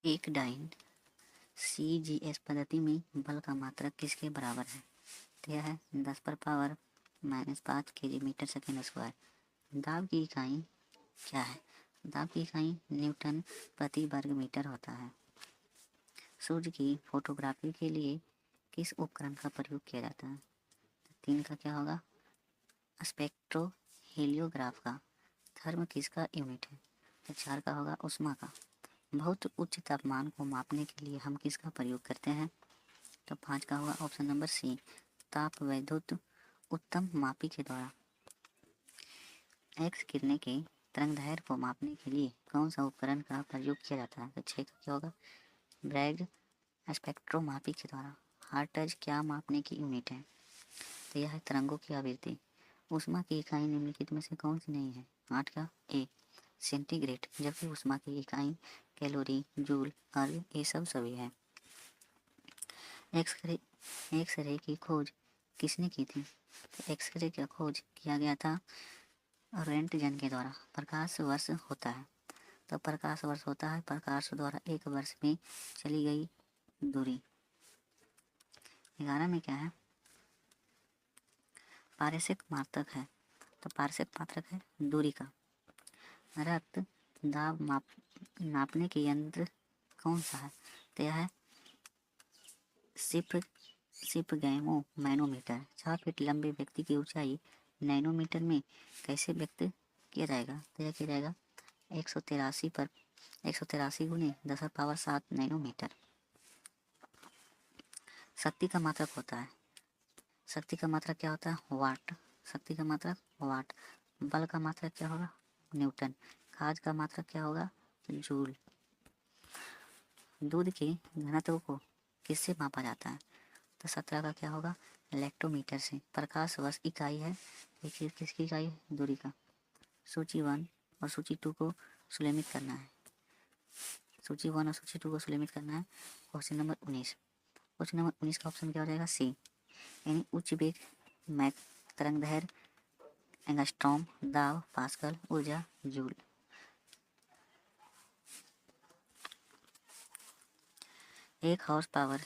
एक dine CGS पद्धति में बल का मात्रक किसके बराबर है? तो यह है 10⁻⁻5 kg मीटर सेकेंड स्क्वायर। दाब की इकाई क्या है? दाब की इकाई न्यूटन प्रति वर्ग मीटर होता है। सूर्य की फोटोग्राफी के लिए किस उपकरण का प्रयोग किया जाता है? 3 का क्या होगा? स्पेक्ट्रो हेलियोग्राफ का। थर्म किसका यूनिट है? तो 4 का होगा उष्मा का। बहुत उच्च तापमान को मापने के लिए हम किसका प्रयोग करते हैं? तो 5 का होगा ऑप्शन नंबर सी, ताप वैद्युत उत्तम मापी के द्वारा। एक्स किरणें के तरंगदैर्घ्य को मापने के लिए कौन सा उपकरण का प्रयोग किया जाता है? तो 6 का क्या होगा? ब्रैग स्पेक्ट्रोमापी के द्वारा। हर्ट्ज क्या मापने की यूनिट है? तो यह है तरंगों की आवृत्ति। ऊष्मा की इकाई निम्नलिखित में से कौन सी नहीं है? 8 का ए सेंटीग्रेड, जबकि ऊष्मा की इकाई कैलोरी, जूल, अर्ग ये सब सभी है। एक्सरे की खोज किसने की थी? तो एक्सरे का खोज किया गया था रोएंटगन के द्वारा। प्रकाश वर्ष होता है, तो प्रकाश वर्ष होता है प्रकाश द्वारा एक वर्ष में चली गई दूरी। 11 में क्या है? पारसिक मात्रक है, तो पारसिक मात्रक है दूरी का। रक्त दाब नापने के यंत्र कौन सा है? तो यह है सिपगैमो मैनोमीटर। 4 फीट लंबे व्यक्ति की ऊंचाई नैनोमीटर में कैसे व्यक्त किया जाएगा? तो यह किया जाएगा 183 गुने 10⁻7 नैनोमीटर। शक्ति का मात्रक होता है, शक्ति का मात्रक क्या होता है? वाट। शक्ति का मात्रक वाट। बल का मात्रक क्या होगा? न्यूटन। खाद का मात्रक क्या होगा? जूल। दूध के घनत्व को किससे मापा जाता है? तो 17 का क्या होगा? इलेक्ट्रोमीटर से। प्रकाश वर्ष इकाई है, किसकी इकाई है? दूरी का। सूची 1 और सूची 2 को सुलेमित करना है। सूची 1 और सूची 2 को सुलेमित करना है। Question number 19। क्वेश्चन नंबर 19 का ऑप्शन क्या हो जाएगा? सी, यानी उच्च वेग मैक तरंगदैर्घ्य एंगस्ट्रॉम, दाब पास्कल, ऊर्जा जूल। एक हॉर्स पावर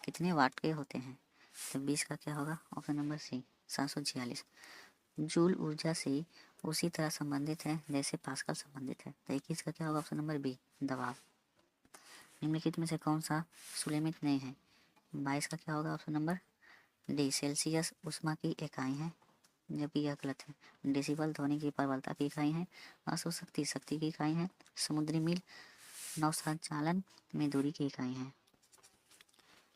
कितने वाट के होते हैं? तो 20 का क्या होगा? Option number C, 746। जूल ऊर्जा से उसी तरह संबंधित है जैसे पास्कल संबंधित है। तो 21 का क्या होगा? ऑप्शन नंबर बी, दबाव। निम्नलिखित में से कौन सा सुलेमित नहीं है? 22 का क्या होगा? ऑप्शन नंबर डी, सेल्सियस ऊष्मा की इकाई है, जबकि यह गलत है। डेसिबल ध्वनि की प्रबलता की इकाई है। अश्व शक्ति की इकाई है। समुद्री मील नौसंचालन में दूरी की इकाई है।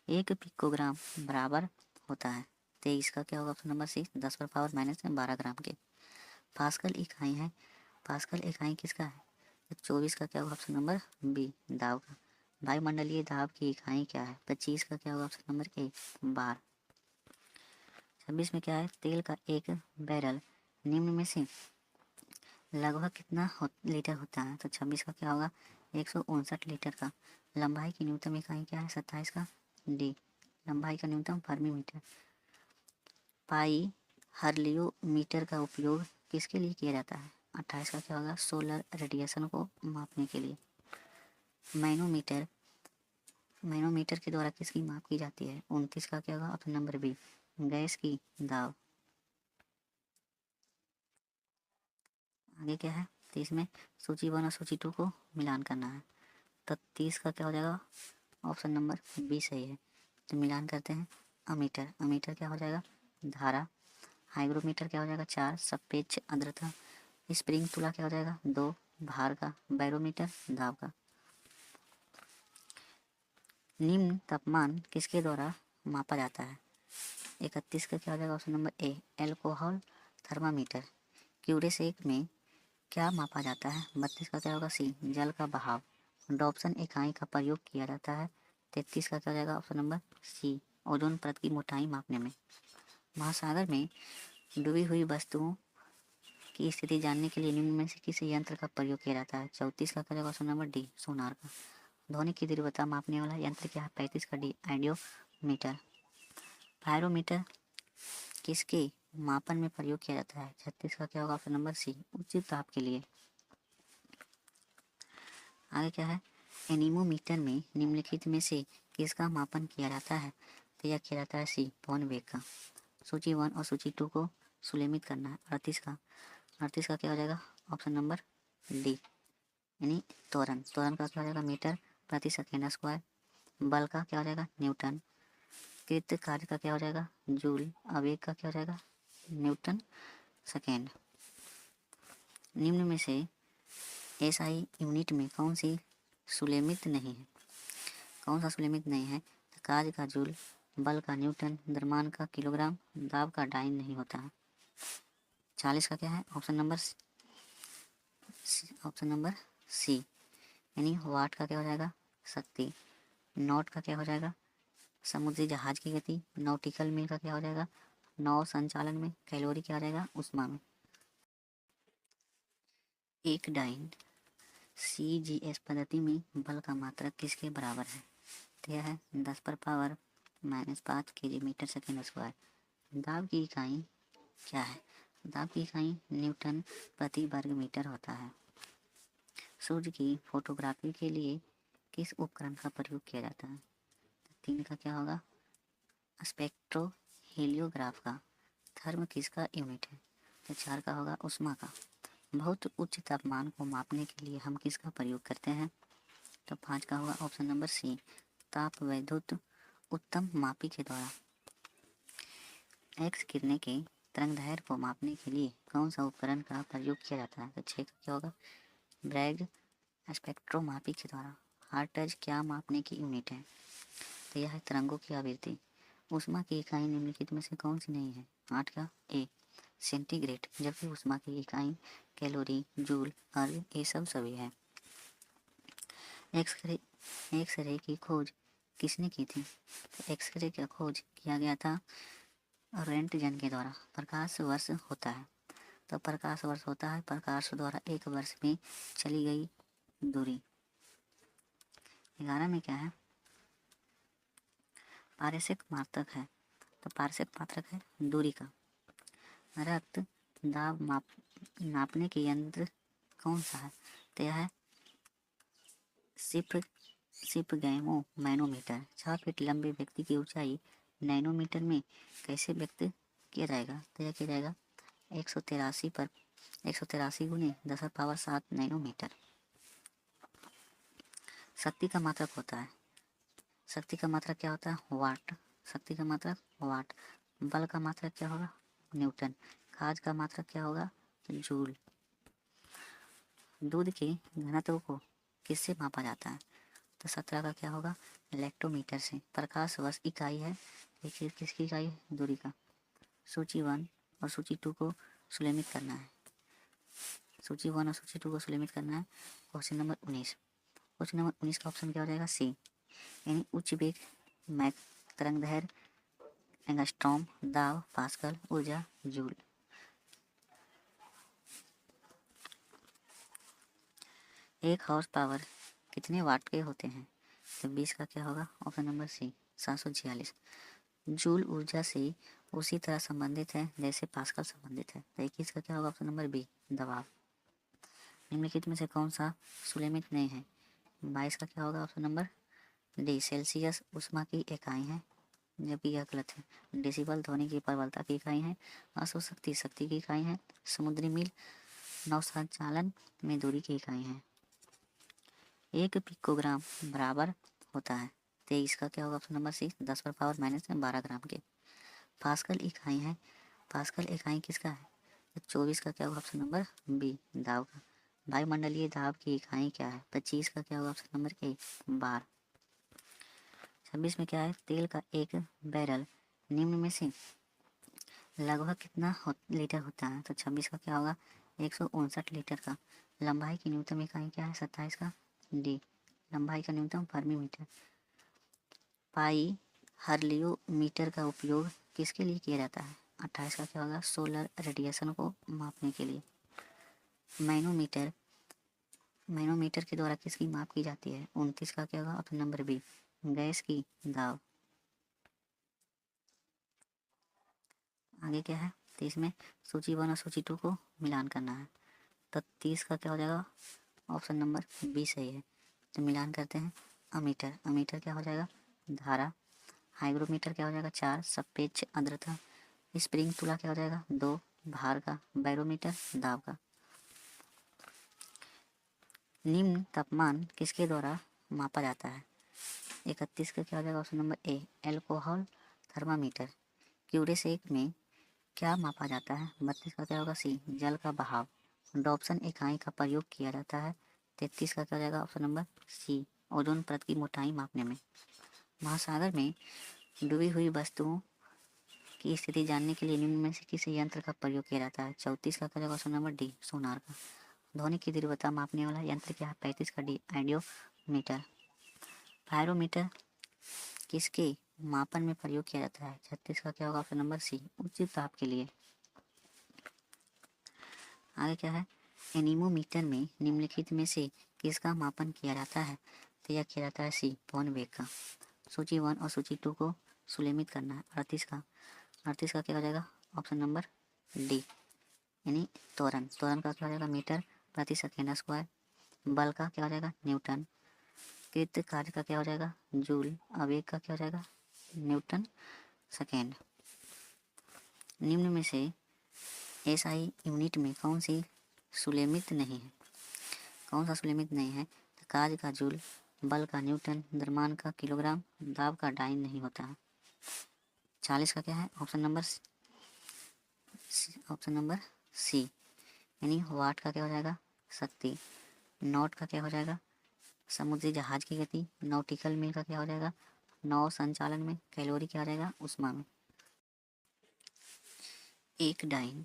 1 पिकोग्राम बराबर होता है 23 का क्या होगा? ऑप्शन नंबर सी, 10⁻⁻12 ग्राम के। पास्कल इकाई है, पास्कल इकाई किसका है? 24 का क्या होगा? ऑप्शन नंबर बी, दाब का। वायुमंडलीय दाब की इकाई क्या है? 25 का क्या होगा? ऑप्शन नंबर ए, बार। 26 में क्या है? तेल का एक बैरल निम्न में से लगभग कितना लीटर होता है? तो 26 का क्या होगा? 159 लीटर का। लंबाई की न्यूनतम इकाई क्या है? 27 का डी, लंबाई का न्यूनतम फर्मी मीटर। पाई हर्लियोमीटर का उपयोग किसके लिए किया जाता है? 28 का क्या होगा? सोलर रेडिएशन को मापने के लिए। मैनोमीटर, मैनोमीटर के द्वारा किसकी माप की जाती है? 29 का क्या होगा? ऑप्शन नंबर बी, गैस की दाब। आगे क्या है? 30 में सूची 1 और सूची 2 को मिलान करना है। तो 30 का क्या हो जाएगा? ऑप्शन नंबर बी सही है। तो मिलान करते हैं। अमीटर, अमीटर क्या हो जाएगा? धारा। हाइग्रोमीटर क्या हो जाएगा? 4, सापेक्ष आर्द्रता। स्प्रिंग तुला क्या हो जाएगा? 2, भार का। बैरोमीटर दाब का। निम्न तापमान किसके द्वारा मापा जाता है? 31 का क्या हो जाएगा? Option number A, alcohol thermometer. क्यूरेसेक में क्या मापा जाता है? 32 का क्या होगा? सी, जल का बहाव। डॉप्सन इकाई का प्रयोग किया जाता है। 33 का क्या हो जाएगा? ऑप्शन नंबर सी, ओजोन परत की मोटाई मापने में। महासागर में डूबी हुई वस्तुओं की स्थिति जानने के लिए निम्न में से किस यंत्र का प्रयोग किया जाता है? 34 का क्या होगा? ऑप्शन नंबर डी, सोनार का। ध्वनि की तीव्रता मापने वाला यंत्र क्या है? 35 का डी, आइडियोमीटर। पायरोमीटर किसके मापन में प्रयोग किया जाता है? 36 का क्या होगा? ऑप्शन नंबर सी, उच्च ताप के लिए। आगे क्या है? एनीमोमीटर में निम्नलिखित में से किसका मापन किया जाता है? तो यह किया जाता है सी, पवन वेग का। सूची 1 और सूची 2 को सुलेमित करना है। 38 का क्या हो जाएगा? ऑप्शन नंबर डी, यानी त्वरण। त्वरण का क्या हो जाएगा? मीटर प्रति सेकेंड स्क्वायर। बल का क्या हो जाएगा? न्यूटन। कृत कार्य का क्या हो जाएगा? जूल। आवेग का क्या हो जाएगा? Newton second. निम्न में से एसआई यूनिट में कौन सी सुलेमित नहीं है? कौन सा सुलेमित नहीं है? कार्य का जूल, बल का न्यूटन, द्रव्यमान का किलोग्राम, दाब का डाइन नहीं होता है। 40 का क्या है? ऑप्शन नंबर सी, यानी वाट का क्या हो जाएगा? शक्ति। नॉट का क्या हो जाएगा? समुद्री जहाज की गति। नॉटिकल मील का क्या हो जाएगा? नौ संचालन में। कैलोरी क्या हो जाएगा? उष्मा में। एक डाइन CGS पद्धति में बल का मात्रक किसके बराबर है? तो यह है 10 पर power -5 kg metre second square. दाब की इकाई क्या है? दाब की इकाई न्यूटन प्रति वर्ग मीटर होता है। सूर्य की फोटोग्राफी के लिए किस उपकरण का प्रयोग किया जाता है? 3 का क्या होगा? स्पेक्ट्रो हेलियोग्राफ का। थर्म किसका यूनिट है? तो 4 का होगा? उष्मा का। बहुत उच्च तापमान को मापने के लिए हम किसका प्रयोग करते हैं? तो 5 का होगा? ऑप्शन नंबर सी, ताप वैद्युत उत्तम मापी के द्वारा। एक्स किरणें के तरंगदैर्घ्य को मापने के लिए कौन सा उपकरण का प्रयोग किया जाता है? तो 6 का क्या होगा? ब्रैग स्पेक्ट्रोमापी के द्वारा। हर्ट्ज क्या मापने की यूनिट है? तो यह है तरंगों की आवृत्ति। उष्मा की इकाई निम्नलिखित में से कौन सी नहीं है? 8 का ए, सेंटीग्रेड। जबकि उष्मा की इकाई कैलोरी, जूल और ये सब सभी है। एक्सरे की खोज किसने की थी? तो एक्सरे का खोज किया गया था रोएंटगन के द्वारा। प्रकाश वर्ष होता है, तो प्रकाश वर्ष होता है प्रकाश द्वारा एक वर्ष में चली गई दूरी। 11 में क्या है? पारस्यिक मात्रक है, तो पारस्यिक मात्रक है दूरी का। रक्त दाब नापने के यंत्र कौन सा है? तो यह है सिपगैमो मैनोमीटर। 6 फीट लंबे व्यक्ति की ऊंचाई नैनोमीटर में कैसे व्यक्त किया जाएगा? तो यह किया जाएगा 183 गुने 10⁻7 नैनोमीटर। शक्ति का मात्रक होता है, शक्ति का मात्रक क्या होता है? वाट। शक्ति का मात्रक वाट। बल का मात्रक क्या होगा? न्यूटन। काज का मात्रक क्या होगा? जूल। दूध के घनत्व को किससे मापा जाता है? तो 17 का क्या होगा? इलेक्ट्रोमीटर से। प्रकाश वर्ष इकाई है, देखिए किसकी इकाई है? दूरी का। सूची 1 और सूची 2 को सुलेमित करना है। सूची 1 और सूची 2 को सुलेमित करना है। Question number 19। क्वेश्चन नंबर 19 का ऑप्शन क्या हो जाएगा? सी, यानी उच्च वेग, मैक तरंगदैर्घ्य, एंगस्ट्रॉम, दाब पास्कल, ऊर्जा जूल। एक हॉर्स पावर कितने वाट के होते हैं? तो 20 का क्या होगा? ऑप्शन नंबर सी, 746 जूल ऊर्जा से उसी तरह संबंधित है जैसे पास्कल संबंधित है। तो 21 का क्या होगा? ऑप्शन नंबर बी, दबाव। निम्नलिखित में से कौन सा सुलेमित नहीं है? 22 का क्या होगा? ऑप्शन नंबर डी, सेल्सियस उष्मा की इकाई है, जबकि यह गलत है। डेसिबल ध्वनि की प्रबलता की इकाई है। अश्वशक्ति शक्ति की इकाई है। समुद्री मील नौसंचालन में दूरी की इकाई है। 1 पिकोग्राम बराबर होता है 23 का क्या होगा? ऑप्शन नंबर सी, 10⁻12 ग्राम के। पास्कल इकाई है, पास्कल इकाई किसका है? तो 24 का क्या होगा? ऑप्शन नंबर बी, दाब का। वायुमंडलीय दाब की इकाई क्या है? 25 का क्या होगा? ऑप्शन नंबर ए, बार। 26 में क्या है? तेल का एक बैरल निम्न में से लगभग कितना लीटर होता है? तो 26 का क्या होगा? 159 लीटर का। लंबाई की न्यूनतम इकाई क्या है? 27 का डी, लंबाई का न्यूनतम फर्मी मीटर। पाई हर्लियोमीटर का उपयोग किसके लिए किया जाता है? 28 का क्या होगा? सोलर रेडिएशन को मापने के लिए। मैनोमीटर, मैनोमीटर के द्वारा किसकी माप की जाती है? 29 का क्या होगा? ऑप्शन नंबर बी, गैस की दाब। आगे क्या है? 30 में सूची 1 और सूची 2 को मिलान करना है। तो 30 का क्या हो जाएगा? ऑप्शन नंबर बी सही है। तो मिलान करते हैं। अमीटर, अमीटर क्या हो जाएगा? धारा। हाइग्रोमीटर क्या हो जाएगा? 4, सापेक्ष आर्द्रता। स्प्रिंग तुला क्या हो जाएगा? 2, भार का। बैरोमीटर दाब का। निम्न तापमान किसके द्वारा मापा जाता है? 31 का क्या हो जाएगा? Option number A, alcohol thermometer. क्यूरेसेक में क्या मापा जाता है? 32 का क्या होगा? सी, जल का बहाव। डॉप्सन इकाई का प्रयोग किया जाता है। 33 का क्या हो जाएगा? ऑप्शन नंबर सी, ओजोन परत की मोटाई मापने में। महासागर में डूबी हुई वस्तुओं की स्थिति जानने के लिए निम्न में से किस यंत्र का प्रयोग किया जाता है? 34 का क्या होगा? ऑप्शन नंबर डी, सोनार का। ध्वनि की तीव्रता मापने वाला यंत्र क्या है? 35 का डी, आइडियोमीटर। पायरोमीटर किसके मापन में प्रयोग किया जाता है? 36 का क्या होगा? ऑप्शन नंबर सी, उच्च ताप के लिए। आगे क्या है? एनीमोमीटर में निम्नलिखित में से किसका मापन किया जाता है? तो यह किया जाता है सी, पवन वेग का। सूची 1 और सूची 2 को सुलेमित करना है। 38 का क्या हो जाएगा? ऑप्शन नंबर डी, यानी त्वरण। त्वरण का क्या हो जाएगा? मीटर प्रति सेकेंड स्क्वायर। बल का क्या हो जाएगा? न्यूटन। कृत कार्य का क्या हो जाएगा? जूल। आवेग का क्या हो जाएगा? Newton second. निम्न में से एसआई यूनिट में कौन सी सुलेमित नहीं है? कौन सा सुलेमित नहीं है? तो कार्य का जूल, बल का न्यूटन, द्रव्यमान का किलोग्राम, दाब का डाइन नहीं होता है। 40 का क्या है? ऑप्शन नंबर सी, यानी वाट का क्या हो जाएगा? शक्ति। नॉट का क्या हो जाएगा? समुद्री जहाज की गति। नॉटिकल मील का क्या हो जाएगा? नौ संचालन में। कैलोरी क्या हो जाएगा? उष्मा में। एक डाइन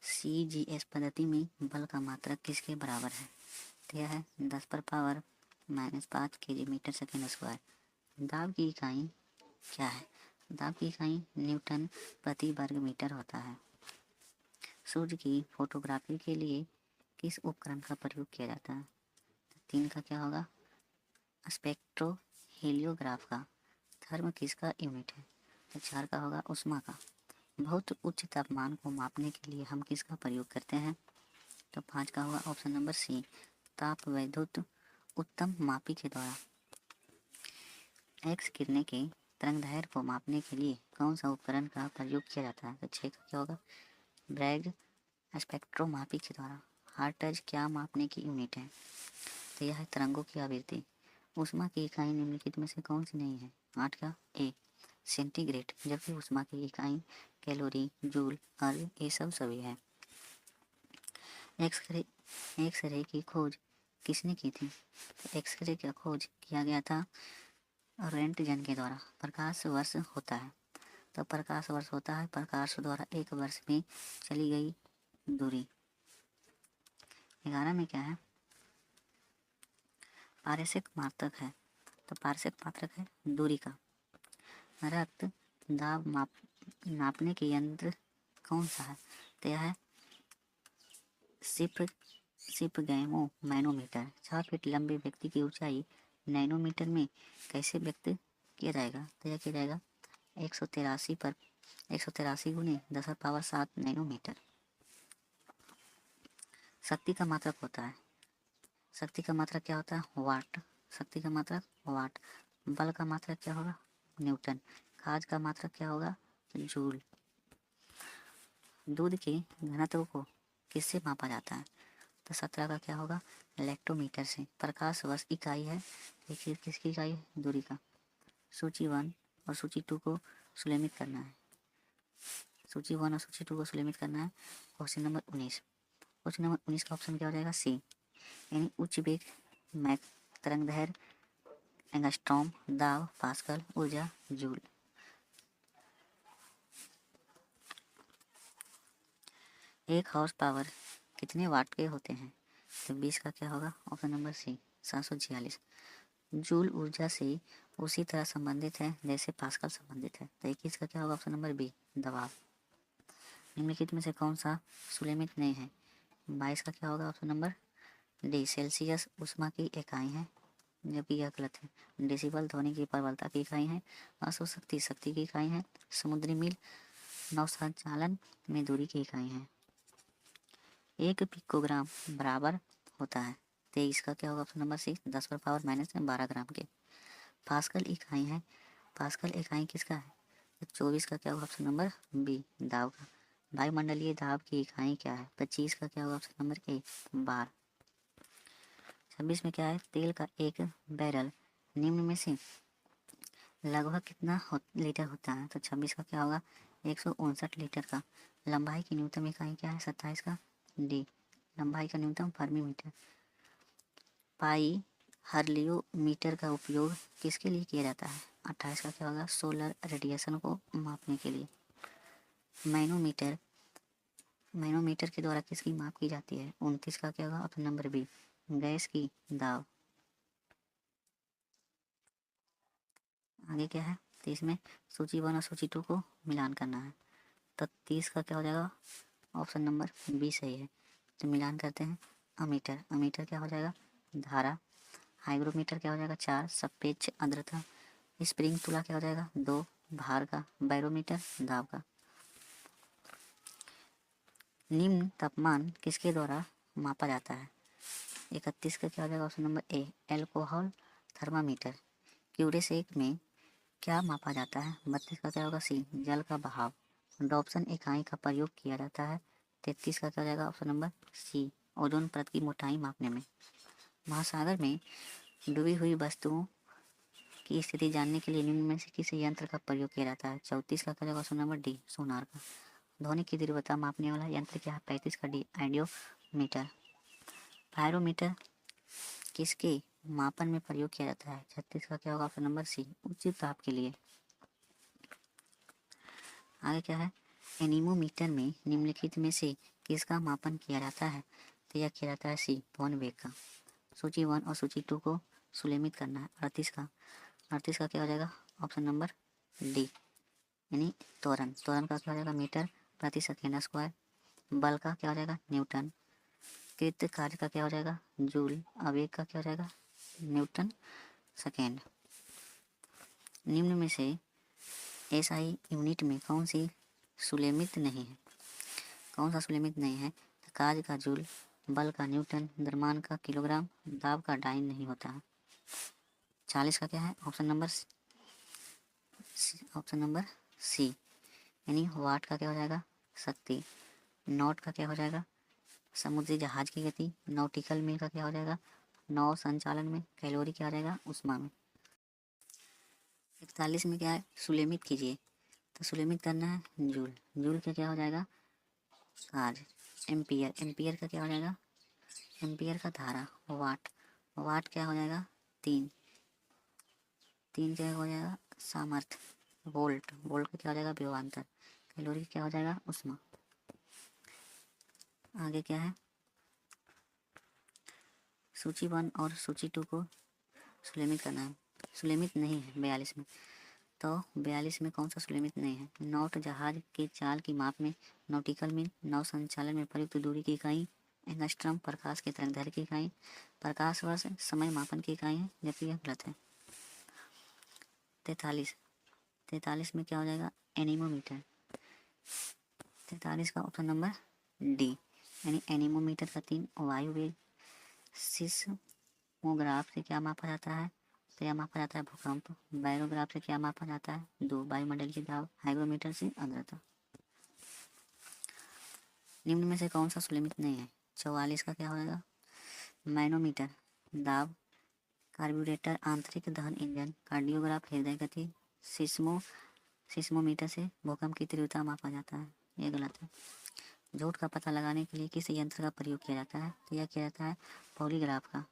CGS पद्धति में बल का मात्रक किसके बराबर है? तो यह है 10 पर power -5 kg metre second square. दाब की इकाई क्या है? दाब की इकाई न्यूटन प्रति वर्ग मीटर होता है। सूर्य की फोटोग्राफी के लिए किस उपकरण का प्रयोग किया जाता है? 3 का क्या होगा? स्पेक्ट्रो हेलियोग्राफ का। थर्म किसका यूनिट है? तो 4 का होगा? उष्मा का। बहुत उच्च तापमान को मापने के लिए हम किसका प्रयोग करते हैं? तो 5 का होगा? ऑप्शन नंबर सी, ताप वैद्युत उत्तम मापी के द्वारा। एक्स किरणें के तरंगदैर्घ्य को मापने के लिए कौन सा उपकरण का प्रयोग किया जाता है? तो 6 का क्या होगा? ब्रैग स्पेक्ट्रोमापी के द्वारा। हर्ट्ज क्या मापने की यूनिट है? तो यह है तरंगों की आवृत्ति। उष्मा की इकाई निम्नलिखित में से कौन सी नहीं है? 8 का ए, सेंटीग्रेड। जबकि उष्मा की इकाई कैलोरी, जूल, अर्ग ये सब सभी है। एक्सरे एक्सरे की खोज किसने की थी? तो एक्सरे का खोज किया गया था रोएंटगन के द्वारा। प्रकाश वर्ष होता है, तो प्रकाश वर्ष होता है प्रकाश द्वारा एक वर्ष में चली गई दूरी। 11 में क्या है? पारसिक मात्रक है, तो पारसिक मात्रक है दूरी का। रक्त दाब नापने के यंत्र कौन सा है? तो यह है सिपगैमो मैनोमीटर। 4 फीट लंबे व्यक्ति की ऊंचाई नैनोमीटर में कैसे व्यक्त किया जाएगा? तो यह किया जाएगा 183 गुने 10⁻7 नैनोमीटर। शक्ति का मात्रक होता है, शक्ति का मात्रक क्या होता है? वाट। शक्ति का मात्रक वाट। बल का मात्रक क्या होगा? न्यूटन। काज का मात्रक क्या होगा? जूल। दूध के घनत्व को किससे मापा जाता है? तो 17 का क्या होगा? इलेक्ट्रोमीटर से। प्रकाश वर्ष इकाई है, देखिए किसकी इकाई है? दूरी का। सूची 1 और सूची 2 को सुलेमित करना है। सूची 1 और सूची 2 को सुलेमित करना है। Question number 19। क्वेश्चन नंबर 19 का ऑप्शन क्या हो जाएगा? सी, यानी उच्च वेग मैक तरंगदैर्घ्य एंगस्ट्रॉम, दाब पास्कल, ऊर्जा जूल। एक हॉर्स पावर कितने वाट के होते हैं? तो 20 का क्या होगा? Option number C, 746। जूल ऊर्जा से उसी तरह संबंधित है जैसे पास्कल संबंधित है। तो 21 का क्या होगा? ऑप्शन नंबर बी, दबाव। निम्नलिखित में से कौन सा सुलेमित नहीं है? 22 का क्या होगा? ऑप्शन नंबर डी, सेल्सियस उष्मा की इकाई है, जबकि यह गलत है। डेसिबल ध्वनि की प्रबलता की इकाई है। अश्व शक्ति की इकाई है। समुद्री मील नौसंचालन में दूरी की इकाई है। 1 पिकोग्राम बराबर होता है 23 का क्या होगा ऑप्शन नंबर सी 10⁻⁻12 ग्राम के। पास्कल इकाई है, पास्कल इकाई किसका है? तो 24 का क्या होगा ऑप्शन नंबर बी दाब का। वायुमंडलीय दाब की इकाई क्या है? 25 का क्या होगा ऑप्शन नंबर ए बार। 26 में क्या है? तेल का एक बैरल निम्न में से लगभग कितना लीटर होता है? तो 26 का क्या होगा? 159 लीटर का। लंबाई की न्यूनतम इकाई क्या है? 27 का डी लंबाई का न्यूनतम फर्मी मीटर। पाई हर्लियोमीटर का उपयोग किसके लिए किया जाता है? 28 का क्या होगा? सोलर रेडिएशन को मापने के लिए। मैनोमीटर, मैनोमीटर के द्वारा किसकी माप की जाती है? 29 का क्या होगा ऑप्शन नंबर बी गैस की दाब। आगे क्या है? 30 में सूची 1 और सूची 2 को मिलान करना है। तो 30 का क्या हो जाएगा? ऑप्शन नंबर बी सही है। तो मिलान करते हैं। अमीटर, अमीटर क्या हो जाएगा? धारा। हाइग्रोमीटर क्या हो जाएगा? 4 सापेक्ष आर्द्रता। स्प्रिंग तुला क्या हो जाएगा? 2 भार का। बैरोमीटर दाब का। निम्न तापमान किसके द्वारा मापा जाता है? 31 का क्या हो जाएगा option number A alcohol thermometer. क्यूरेसेक में क्या मापा जाता है? 32 का क्या होगा? सी जल का बहाव। डॉप्सन इकाई का प्रयोग किया जाता है। 33 का क्या हो जाएगा ऑप्शन नंबर सी ओजोन परत की मोटाई मापने में। महासागर में डूबी हुई वस्तुओं की स्थिति जानने के लिए निम्न में से किस यंत्र का प्रयोग किया जाता है? 34 का क्या होगा ऑप्शन नंबर डी सोनार का। ध्वनि की तीव्रता मापने वाला यंत्र क्या है? 35 का डी आइडियोमीटर। पायरोमीटर किसके मापन में प्रयोग किया जाता है? 36 का क्या होगा ऑप्शन नंबर सी उच्च ताप के लिए। आगे क्या है? एनीमोमीटर में निम्नलिखित में से किसका मापन किया जाता है? तो यह किया जाता है सी पवन वेग का। सूची 1 और सूची 2 को सुलेमित करना है। 38 का क्या हो जाएगा ऑप्शन नंबर डी यानी त्वरण। त्वरण का क्या हो जाएगा? मीटर प्रति सेकेंड स्क्वायर। बल का क्या हो जाएगा? न्यूटन। कृत कार्य का क्या हो जाएगा? जूल। आवेग का क्या हो जाएगा? Newton second. निम्न में से एसआई यूनिट में कौन सी सुलेमित नहीं है? कौन सा सुलेमित नहीं है? तो कार्य का जूल, बल का न्यूटन, द्रव्यमान का किलोग्राम, दाब का डाइन नहीं होता है। 40 का क्या है? ऑप्शन नंबर सी यानी वाट का क्या हो जाएगा? शक्ति। नॉट का क्या हो जाएगा? समुद्री जहाज की गति। नॉटिकल मील का क्या हो जाएगा? नौ संचालन में। कैलोरी क्या हो जाएगा? उष्मा में। 41 में क्या है? सुलेमित कीजिए। तो सुलेमित करना है जूल। जूल का क्या हो जाएगा? कार्य। एम्पियर, एम्पियर का क्या हो जाएगा? एम्पियर का धारा। वाट, वाट क्या हो जाएगा? 3 क्या हो जाएगा? सामर्थ्य। वोल्ट, वोल्ट का क्या हो जाएगा? विभवांतर। कैलोरी क्या हो जाएगा? उष्मा। आगे क्या है? सूची 1 और सूची 2 को सुलेमित करना है। सुलेमित नहीं है 42 में। तो 42 में कौन सा सुलेमित नहीं है? नौट जहाज के चाल की माप में। नॉटिकल मील नौ संचालन में प्रयुक्त दूरी की इकाई। एंगस्ट्रम प्रकाश के तरंगदैर्घ्य की इकाई। प्रकाश वर्ष समय मापन की इकाई है, जबकि यह गलत है। 43 में क्या हो जाएगा? एनीमोमीटर। 43 का ऑप्शन नंबर डी यानी एनीमोमीटर का 3 वायु वेग। सिस्मोग्राफ से क्या मापा जाता है? तो यह मापा जाता है भूकंप। बैरोग्राफ से क्या मापा जाता है? 2 वायुमंडल की दाब। हाइग्रोमीटर से आर्द्रता। निम्न में से कौन सा सुलेमित नहीं है? 44 का क्या हो जाएगा? मैनोमीटर दाब। कार्बोरेटर आंतरिक दहन इंजन। कार्डियोग्राफ हृदय गति। सिस्मोमीटर से भूकंप की तीव्रता मापा जाता है, ये गलत है। झूठ का पता लगाने के लिए किस यंत्र का प्रयोग किया जाता है? तो यह किया जाता है पॉलीग्राफ का।